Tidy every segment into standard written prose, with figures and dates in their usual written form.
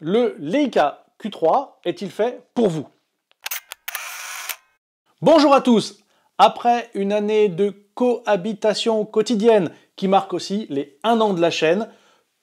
Le Leica Q3 est-il fait pour vous? Bonjour à tous! Après une année de cohabitation quotidienne qui marque aussi les 1 an de la chaîne,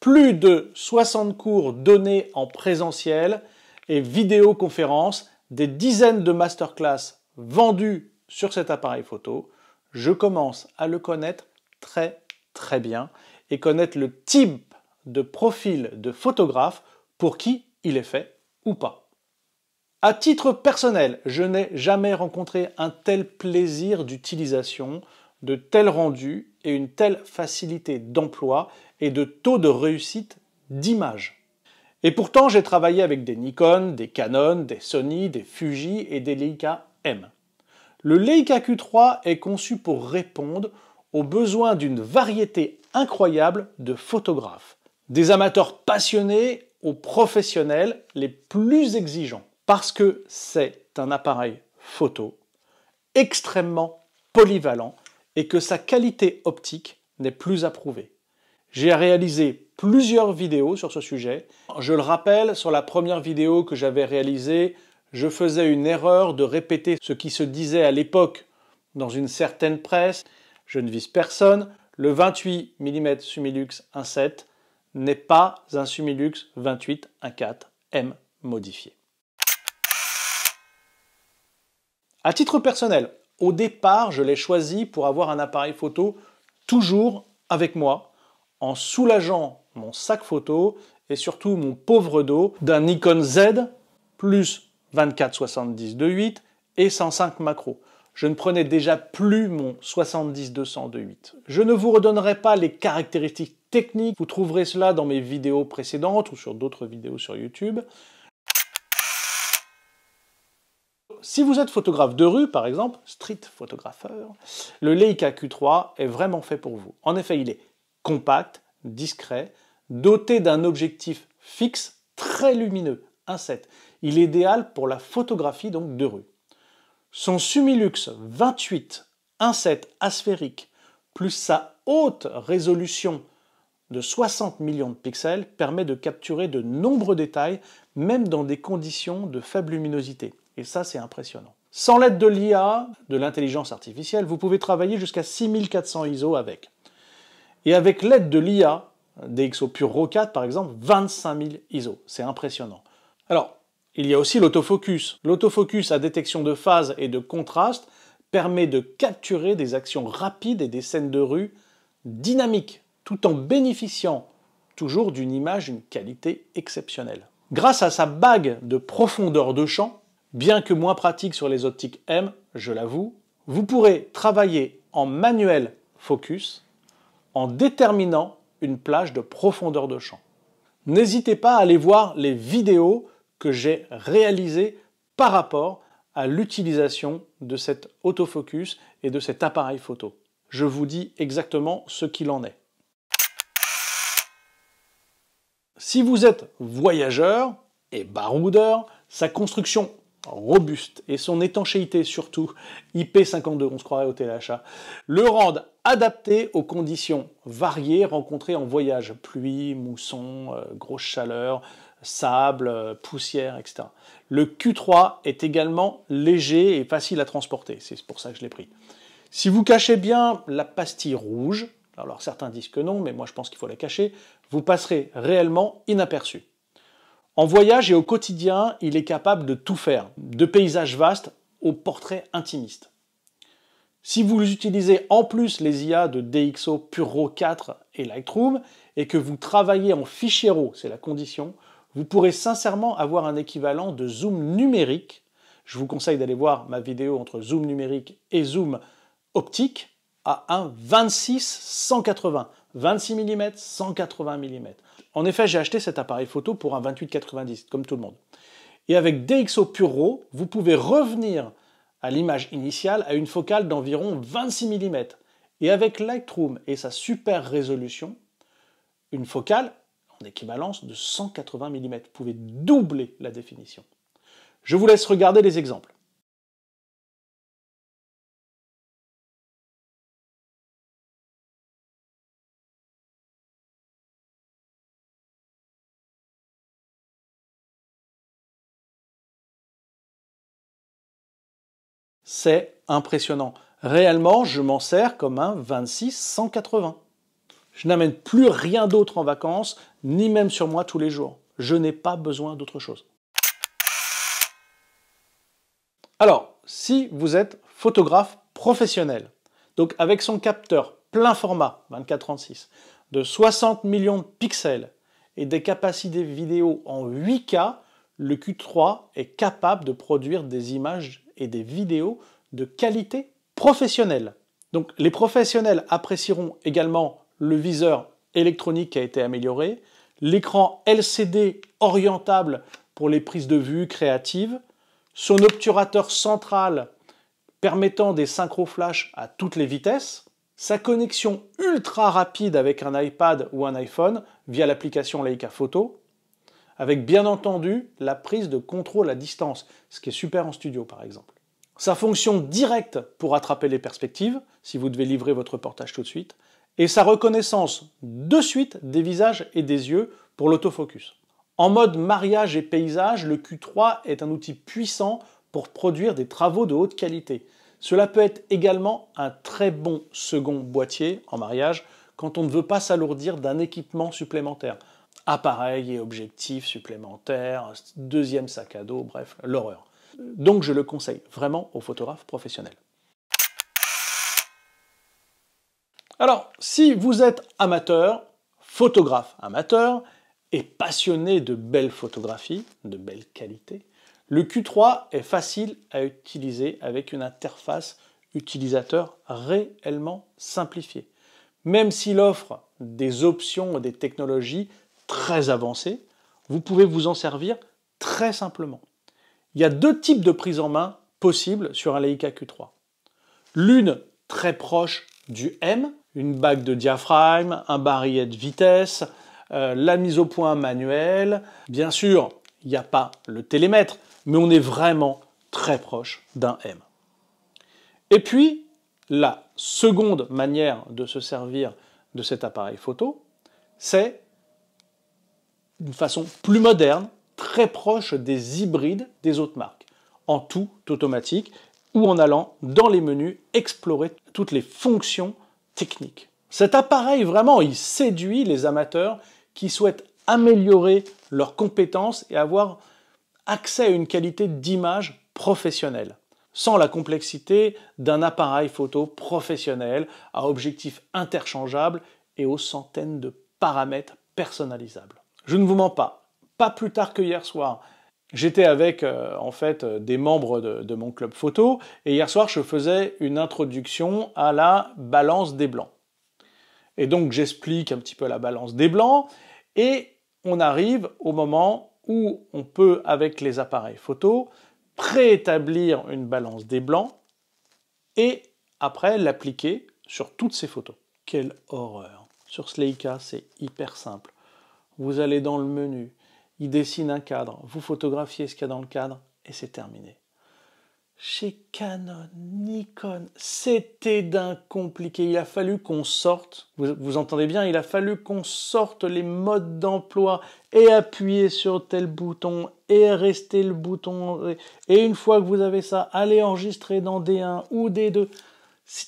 plus de 60 cours donnés en présentiel et vidéoconférences, des dizaines de masterclass vendus sur cet appareil photo, je commence à le connaître très bien et connaître le type de profil de photographe pour qui il est fait ou pas. À titre personnel, je n'ai jamais rencontré un tel plaisir d'utilisation, de tels rendus et une telle facilité d'emploi et de taux de réussite d'image. Et pourtant, j'ai travaillé avec des Nikon, des Canon, des Sony, des Fuji et des Leica M. Le Leica Q3 est conçu pour répondre aux besoins d'une variété incroyable de photographes, des amateurs passionnés aux professionnels les plus exigeants, parce que c'est un appareil photo extrêmement polyvalent et que sa qualité optique n'est plus à prouver. J'ai réalisé plusieurs vidéos sur ce sujet. Je le rappelle, sur la première vidéo que j'avais réalisée, je faisais une erreur de répéter ce qui se disait à l'époque dans une certaine presse. Je ne vise personne. Le 28 mm Summilux 1.7 n'est pas un Summilux 28 1.4 M modifié. À titre personnel, au départ, je l'ai choisi pour avoir un appareil photo toujours avec moi, en soulageant mon sac photo et surtout mon pauvre dos d'un Nikon Z plus 24-70 2.8 et 105 macro. Je ne prenais déjà plus mon 70-200 2.8. Je ne vous redonnerai pas les caractéristiques techniques, vous trouverez cela dans mes vidéos précédentes ou sur d'autres vidéos sur YouTube. Si vous êtes photographe de rue, par exemple, street photographeur, le Leica Q3 est vraiment fait pour vous. En effet, il est compact, discret, doté d'un objectif fixe très lumineux, 1.7. Il est idéal pour la photographie donc de rue. Son Summilux 28 1.7 asphérique plus sa haute résolution de 60 millions de pixels permet de capturer de nombreux détails, même dans des conditions de faible luminosité. Et ça, c'est impressionnant. Sans l'aide de l'IA, de l'intelligence artificielle, vous pouvez travailler jusqu'à 6400 ISO avec. Et avec l'aide de l'IA, DxO Pure RAW 4 par exemple, 25 000 ISO. C'est impressionnant. Alors, il y a aussi l'autofocus. L'autofocus à détection de phase et de contraste permet de capturer des actions rapides et des scènes de rue dynamiques, tout en bénéficiant toujours d'une image d'une qualité exceptionnelle. Grâce à sa bague de profondeur de champ, bien que moins pratique sur les optiques M, je l'avoue, vous pourrez travailler en manuel focus en déterminant une plage de profondeur de champ. N'hésitez pas à aller voir les vidéos que j'ai réalisées par rapport à l'utilisation de cet autofocus et de cet appareil photo. Je vous dis exactement ce qu'il en est. Si vous êtes voyageur et baroudeur, sa construction robuste et son étanchéité surtout, IP52, on se croirait au téléachat, le rendent adapté aux conditions variées rencontrées en voyage, pluie, mousson, grosse chaleur, sable, poussière, etc. Le Q3 est également léger et facile à transporter, c'est pour ça que je l'ai pris. Si vous cachez bien la pastille rouge, alors certains disent que non, mais moi je pense qu'il faut la cacher, vous passerez réellement inaperçu. En voyage et au quotidien, il est capable de tout faire, de paysages vastes aux portraits intimistes. Si vous utilisez en plus les IA de DxO Pure RAW 4 et Lightroom, et que vous travaillez en fichier RAW, c'est la condition, vous pourrez sincèrement avoir un équivalent de zoom numérique. Je vous conseille d'aller voir ma vidéo entre zoom numérique et zoom optique à un 26-180, 26 mm, 180 mm. En effet, j'ai acheté cet appareil photo pour un 28-90, comme tout le monde. Et avec DxO Pure RAW, vous pouvez revenir à l'image initiale à une focale d'environ 26 mm. Et avec Lightroom et sa super résolution, une focale en équivalence de 180 mm. Vous pouvez doubler la définition. Je vous laisse regarder les exemples. C'est impressionnant. Réellement, je m'en sers comme un 26-180. Je n'amène plus rien d'autre en vacances, ni même sur moi tous les jours. Je n'ai pas besoin d'autre chose. Alors, si vous êtes photographe professionnel, donc avec son capteur plein format 24-36 de 60 millions de pixels et des capacités vidéo en 8K, le Q3 est capable de produire des images et des vidéos de qualité professionnelle. Donc les professionnels apprécieront également le viseur électronique qui a été amélioré, l'écran LCD orientable pour les prises de vue créatives, son obturateur central permettant des synchro flash à toutes les vitesses, sa connexion ultra rapide avec un iPad ou un iPhone via l'application Leica Photo, avec bien entendu la prise de contrôle à distance, ce qui est super en studio par exemple. Sa fonction directe pour attraper les perspectives, si vous devez livrer votre reportage tout de suite, et sa reconnaissance de suite des visages et des yeux pour l'autofocus. En mode mariage et paysage, le Q3 est un outil puissant pour produire des travaux de haute qualité. Cela peut être également un très bon second boîtier en mariage quand on ne veut pas s'alourdir d'un équipement supplémentaire. Appareil et objectifs supplémentaires, deuxième sac à dos, bref, l'horreur. Donc je le conseille vraiment aux photographes professionnels. Alors, si vous êtes amateur, photographe amateur, et passionné de belles photographies, de belle qualité, le Q3 est facile à utiliser avec une interface utilisateur réellement simplifiée. Même s'il offre des options et des technologies très avancées, vous pouvez vous en servir très simplement. Il y a deux types de prise en main possibles sur un Leica Q3. L'une très proche du M, une bague de diaphragme, un barillet de vitesse, la mise au point manuelle. Bien sûr, il n'y a pas le télémètre, mais on est vraiment très proche d'un M. Et puis, la seconde manière de se servir de cet appareil photo, c'est une façon plus moderne, très proche des hybrides des autres marques, en tout automatique ou en allant dans les menus explorer toutes les fonctions techniques. Cet appareil, vraiment, il séduit les amateurs qui souhaitent améliorer leurs compétences et avoir accès à une qualité d'image professionnelle, sans la complexité d'un appareil photo professionnel à objectif interchangeable et aux centaines de paramètres personnalisables. Je ne vous mens pas plus tard que hier soir, j'étais avec des membres de mon club photo et hier soir je faisais une introduction à la balance des blancs. Et donc j'explique un petit peu la balance des blancs et on arrive au moment où on peut, avec les appareils photo, préétablir une balance des blancs et après l'appliquer sur toutes ces photos. Quelle horreur! Sur ce Leica, c'est hyper simple. Vous allez dans le menu, il dessine un cadre, vous photographiez ce qu'il y a dans le cadre et c'est terminé. Chez Canon, Nikon, c'était d'un compliqué. Il a fallu qu'on sorte, vous entendez bien, il a fallu qu'on sorte les modes d'emploi et appuyer sur tel bouton et rester le bouton. Et une fois que vous avez ça, allez enregistrer dans D1 ou D2. C'est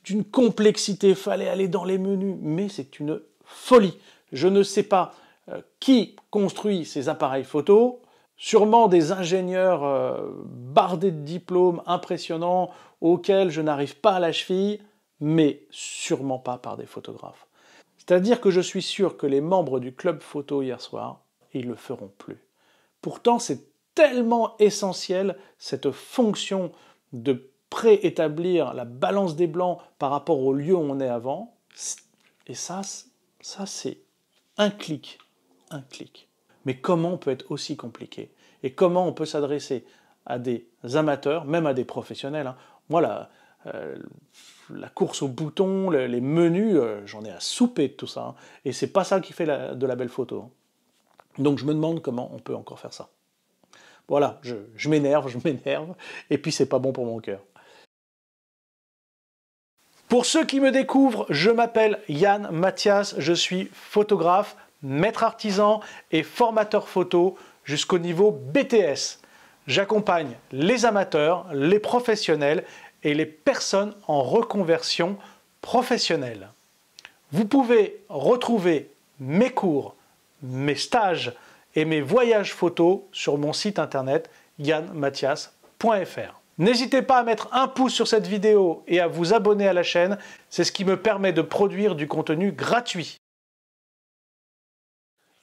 d'une complexité, il fallait aller dans les menus, mais c'est une folie. Je ne sais pas qui construit ces appareils photo. Sûrement des ingénieurs bardés de diplômes impressionnants auxquels je n'arrive pas à la cheville, mais sûrement pas par des photographes. C'est-à-dire que je suis sûr que les membres du club photo hier soir, ils le feront plus. Pourtant, c'est tellement essentiel, cette fonction de préétablir la balance des blancs par rapport au lieu où on est avant. Et ça c'est un clic. Un clic. Mais comment on peut être aussi compliqué? Et comment on peut s'adresser à des amateurs, même à des professionnels, hein. Moi, la course aux boutons, les menus, j'en ai à souper de tout ça. Hein. Et c'est pas ça qui fait de la belle photo. Hein. Donc je me demande comment on peut encore faire ça. Voilà, je m'énerve, et puis c'est pas bon pour mon cœur. Pour ceux qui me découvrent, je m'appelle Yann Mathias, je suis photographe, maître artisan et formateur photo jusqu'au niveau BTS. J'accompagne les amateurs, les professionnels et les personnes en reconversion professionnelle. Vous pouvez retrouver mes cours, mes stages et mes voyages photos sur mon site internet yanmathias.fr. N'hésitez pas à mettre un pouce sur cette vidéo et à vous abonner à la chaîne, c'est ce qui me permet de produire du contenu gratuit.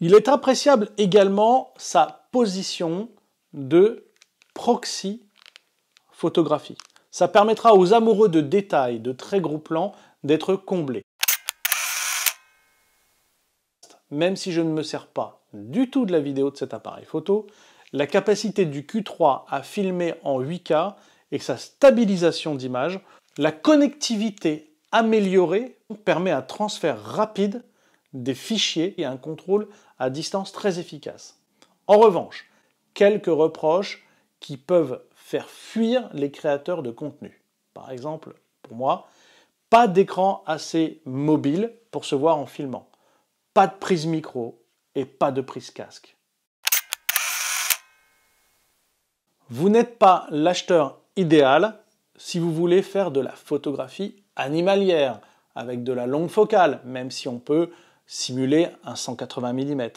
Il est appréciable également sa position de proxy photographie. Ça permettra aux amoureux de détails, de très gros plans, d'être comblés. Même si je ne me sers pas du tout de la vidéo de cet appareil photo, la capacité du Q3 à filmer en 8K et sa stabilisation d'image, la connectivité améliorée permet un transfert rapide des fichiers et un contrôle à distance très efficace. En revanche, quelques reproches qui peuvent faire fuir les créateurs de contenu. Par exemple, pour moi, pas d'écran assez mobile pour se voir en filmant, pas de prise micro et pas de prise casque. Vous n'êtes pas l'acheteur idéal si vous voulez faire de la photographie animalière avec de la longue focale, même si on peut simuler un 180 mm.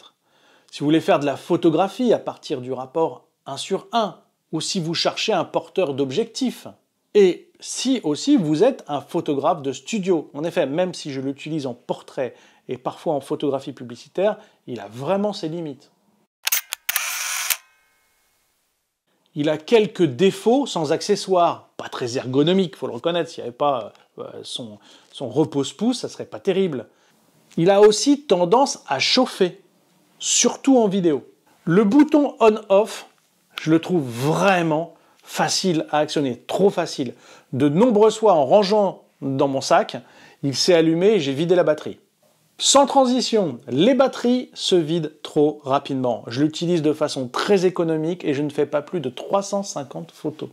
Si vous voulez faire de la photographie à partir du rapport 1:1, ou si vous cherchez un porteur d'objectif. Et si aussi vous êtes un photographe de studio. En effet, même si je l'utilise en portrait et parfois en photographie publicitaire, il a vraiment ses limites. Il a quelques défauts sans accessoires, pas très ergonomiques, il faut le reconnaître, s'il n'y avait pas son repose-pouce, ça serait pas terrible. Il a aussi tendance à chauffer, surtout en vidéo. Le bouton on-off, je le trouve vraiment facile à actionner, trop facile. De nombreuses fois, en rangeant dans mon sac, il s'est allumé et j'ai vidé la batterie. Sans transition, les batteries se vident trop rapidement. Je l'utilise de façon très économique et je ne fais pas plus de 350 photos.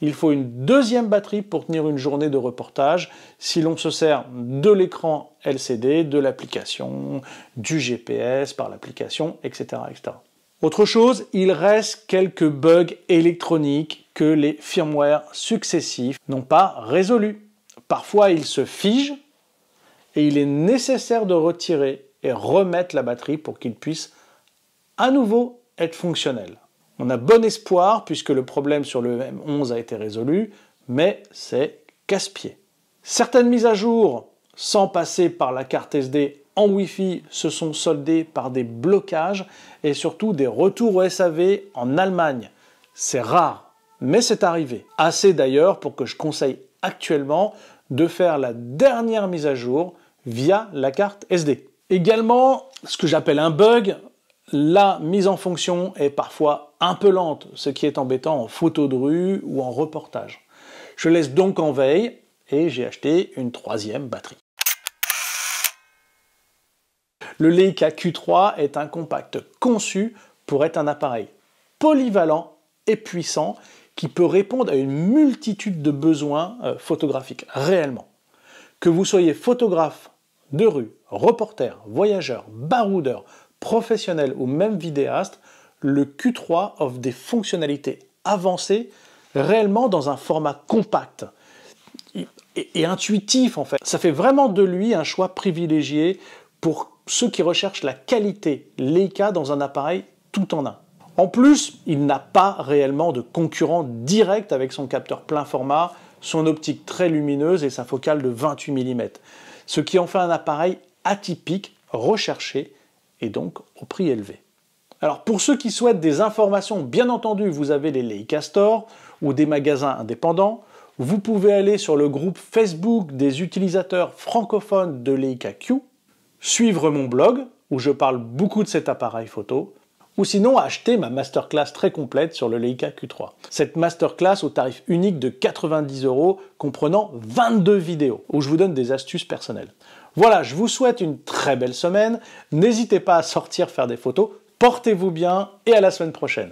Il faut une deuxième batterie pour tenir une journée de reportage si l'on se sert de l'écran LCD, de l'application, du GPS par l'application, etc., etc. Autre chose, il reste quelques bugs électroniques que les firmwares successifs n'ont pas résolus. Parfois, ils se figent et il est nécessaire de retirer et remettre la batterie pour qu'il puisse à nouveau être fonctionnel. On a bon espoir puisque le problème sur le M11 a été résolu, mais c'est casse-pied. Certaines mises à jour, sans passer par la carte SD en Wi-Fi, se sont soldées par des blocages et surtout des retours au SAV en Allemagne. C'est rare, mais c'est arrivé. Assez d'ailleurs pour que je conseille actuellement de faire la dernière mise à jour via la carte SD. Également, ce que j'appelle un bug, la mise en fonction est parfois un peu lente, ce qui est embêtant en photo de rue ou en reportage. Je laisse donc en veille et j'ai acheté une troisième batterie. Le Leica Q3 est un compact conçu pour être un appareil polyvalent et puissant qui peut répondre à une multitude de besoins photographiques, réellement. Que vous soyez photographe de rue, reporter, voyageur, baroudeur, professionnel ou même vidéaste, le Q3 offre des fonctionnalités avancées réellement dans un format compact et intuitif en fait. Ça fait vraiment de lui un choix privilégié pour ceux qui recherchent la qualité Leica dans un appareil tout en un. En plus, il n'a pas réellement de concurrent direct avec son capteur plein format, son optique très lumineuse et sa focale de 28 mm, ce qui en fait un appareil atypique, recherché et donc au prix élevé. Alors pour ceux qui souhaitent des informations, bien entendu, vous avez les Leica Store ou des magasins indépendants. Vous pouvez aller sur le groupe Facebook des utilisateurs francophones de Leica Q, suivre mon blog où je parle beaucoup de cet appareil photo, ou sinon acheter ma masterclass très complète sur le Leica Q3. Cette masterclass au tarif unique de 90 € comprenant 22 vidéos où je vous donne des astuces personnelles. Voilà, je vous souhaite une très belle semaine. N'hésitez pas à sortir faire des photos. Portez-vous bien et à la semaine prochaine.